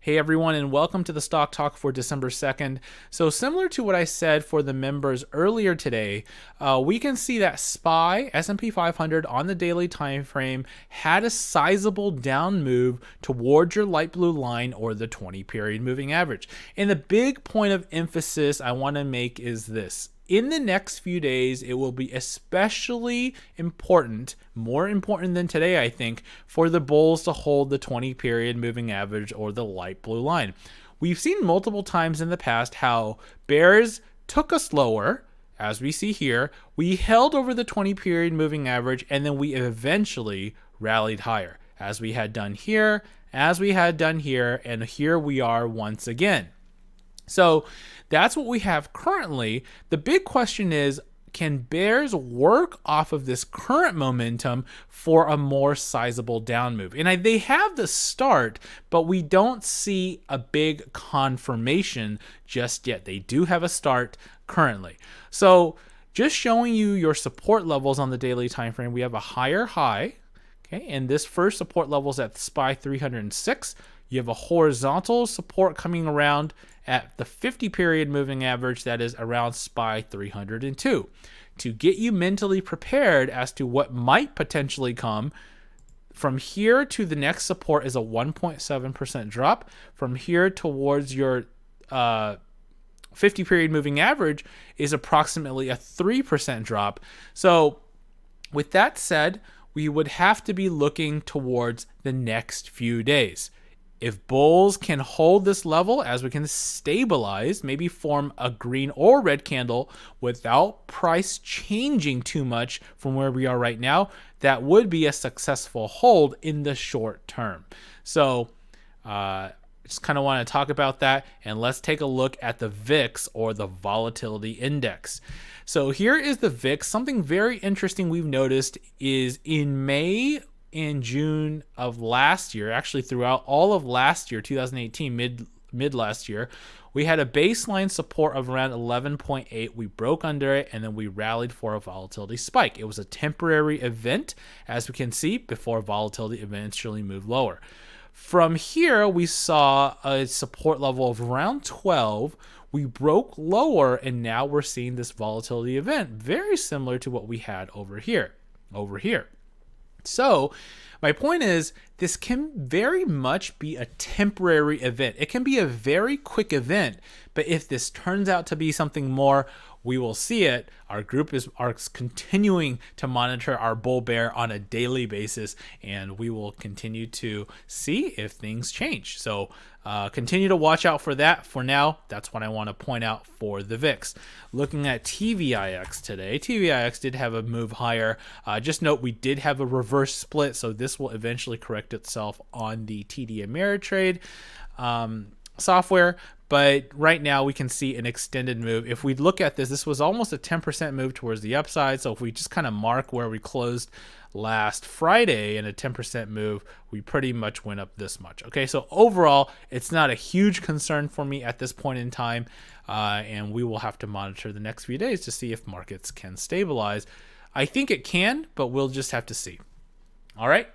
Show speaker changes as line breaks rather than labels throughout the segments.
Hey everyone, and welcome to the Stock Talk for December 2nd. So similar to what I said for the members earlier today, we can see that SPY, S&P 500 on the daily time frame had a sizable down move towards your light blue line or the 20 period moving average. And the big point of emphasis I want to make is this. In the next few days, it will be especially important, more important than today, I think, for the bulls to hold the 20 period moving average or the light blue line. We've seen multiple times in the past how bears took us lower, as we see here. We held over the 20 period moving average, and then we eventually rallied higher, as we had done here, and here we are once again. So that's what we have currently. The big question is, can bears work off of this current momentum for a more sizable down move? And they have the start, but we don't see a big confirmation just yet. They do have a start currently. So just showing you your support levels on the daily time frame, we have a higher high. Okay, and this first support level is at SPY 306. You have a horizontal support coming around at the 50 period moving average that is around SPY 302. To get you mentally prepared as to what might potentially come, from here to the next support is a 1.7% drop. From here towards your 50 period moving average is approximately a 3% drop. So with that said, we would have to be looking towards the next few days. If bulls can hold this level, as we can stabilize, maybe form a green or red candle without price changing too much from where we are right now, that would be a successful hold in the short term. So just kind of want to talk about that, and let's take a look at the VIX, or the volatility index. So here is the VIX. Something very interesting we've noticed is in May and June of last year, actually throughout all of last year, 2018, mid last year, we had a baseline support of around 11.8. We broke under it, and then we rallied for a volatility spike. It was a temporary event, as we can see, before volatility eventually moved lower. From here, we saw a support level of around 12. We broke lower, and now we're seeing this volatility event, very similar to what we had over here. So my point is, this can very much be a temporary event. It can be a very quick event, but if this turns out to be something more, we will see it. Our group is continuing to monitor our bull bear on a daily basis, and we will continue to see if things change. So continue to watch out for that. For now, that's what I want to point out for the VIX. Looking at TVIX today, TVIX did have a move higher. Just note we did have a reverse split, so this will eventually correct itself on the TD Ameritrade software. But right now we can see an extended move. If we look at this, this was almost a 10% move towards the upside. So if we just kind of mark where we closed last Friday in a 10% move, we pretty much went up this much. Okay, so overall, it's not a huge concern for me at this point in time. And we will have to monitor the next few days to see if markets can stabilize. I think it can, but we'll just have to see. All right,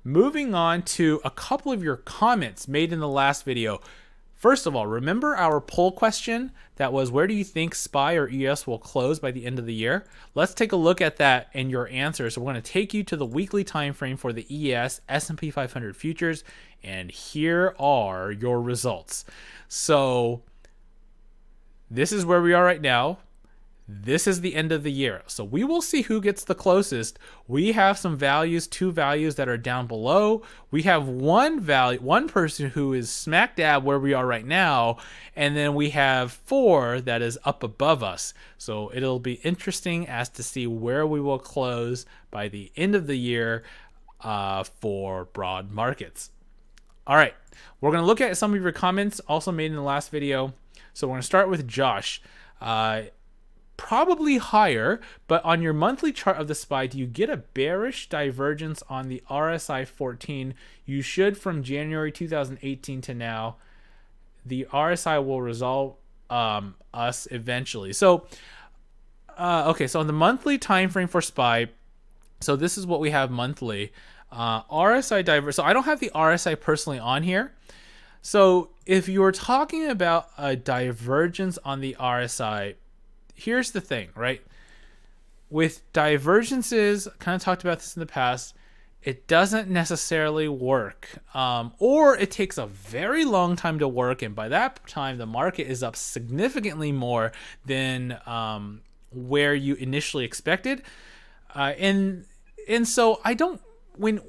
moving on to a couple of your comments made in the last video. First of all, remember our poll question that was, where do you think SPY or ES will close by the end of the year? Let's take a look at that and your answers. So we're going to take you to the weekly time frame for the ES S&P 500 futures, and here are your results. So this is where we are right now. This is the end of the year. So we will see who gets the closest. We have some values, two values that are down below. We have one person who is smack dab where we are right now. And then we have four that is up above us. So it'll be interesting as to see where we will close by the end of the year for broad markets. All right, we're going to look at some of your comments also made in the last video. So we're going to start with Josh. Probably higher, but on your monthly chart of the SPY, do you get a bearish divergence on the RSI 14? You should from January 2018 to now. The RSI will resolve us eventually. So, okay, so on the monthly time frame for SPY, so this is what we have monthly. RSI divergence. So I don't have the RSI personally on here. So if you're talking about a divergence on the RSI, here's the thing, right? With divergences, kind of talked about this in the past, it doesn't necessarily work, or it takes a very long time to work, and by that time the market is up significantly more than where you initially expected, and so I don't, when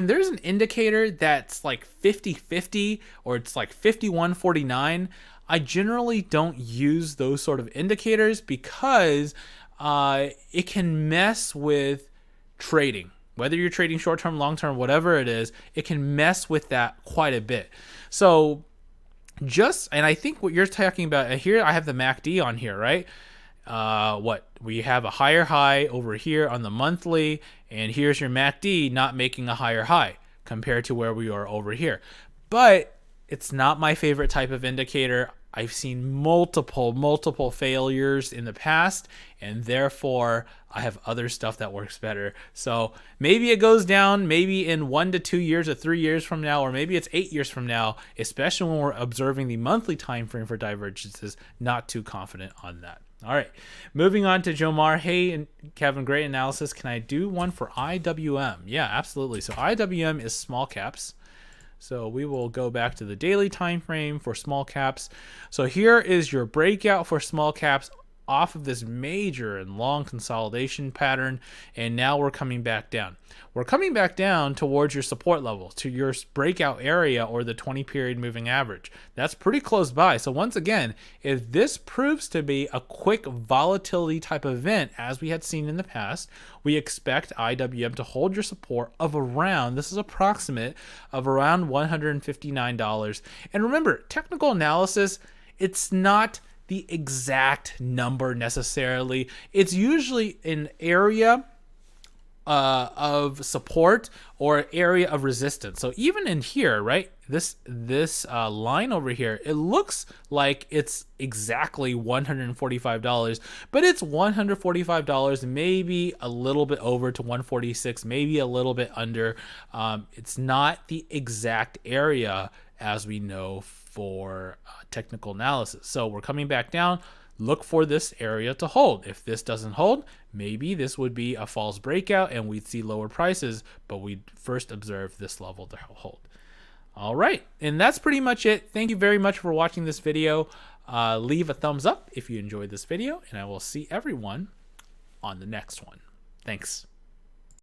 there's an indicator that's like 50-50 or it's like 51-49, I generally don't use those sort of indicators because it can mess with trading. Whether you're trading short-term, long-term, whatever it is, it can mess with that quite a bit. So and I think what you're talking about here, I have the MACD on here, right? We have a higher high over here on the monthly, and here's your MACD not making a higher high compared to where we are over here. But it's not my favorite type of indicator. I've seen multiple failures in the past, and therefore I have other stuff that works better. So maybe it goes down, maybe in 1 to 2 years or 3 years from now, or maybe it's 8 years from now, especially when we're observing the monthly time frame for divergences. Not too confident on that. All right, moving on to Jomar. Hey, and Kevin, great analysis. Can I do one for IWM? Yeah, absolutely. So IWM is small caps. So we will go back to the daily time frame for small caps. So here is your breakout for small caps off of this major and long consolidation pattern, and now we're coming back down. We're coming back down towards your support level, to your breakout area or the 20-period moving average. That's pretty close by. So once again, if this proves to be a quick volatility type event, as we had seen in the past, we expect IWM to hold your support of around, this is approximate, of around $159. And remember, technical analysis, it's not the exact number necessarily. It's usually an area of support or area of resistance. So even in here, right, this line over here, it looks like it's exactly $145, but it's $145, maybe a little bit over to 146, maybe a little bit under. It's not the exact area, as we know, for technical analysis. So we're coming back down. Look for this area to hold. If this doesn't hold, maybe this would be a false breakout and we'd see lower prices, but we'd first observe this level to hold. All right, and that's pretty much it. Thank you very much for watching this video. Leave a thumbs up if you enjoyed this video, and I will see everyone on the next one. Thanks.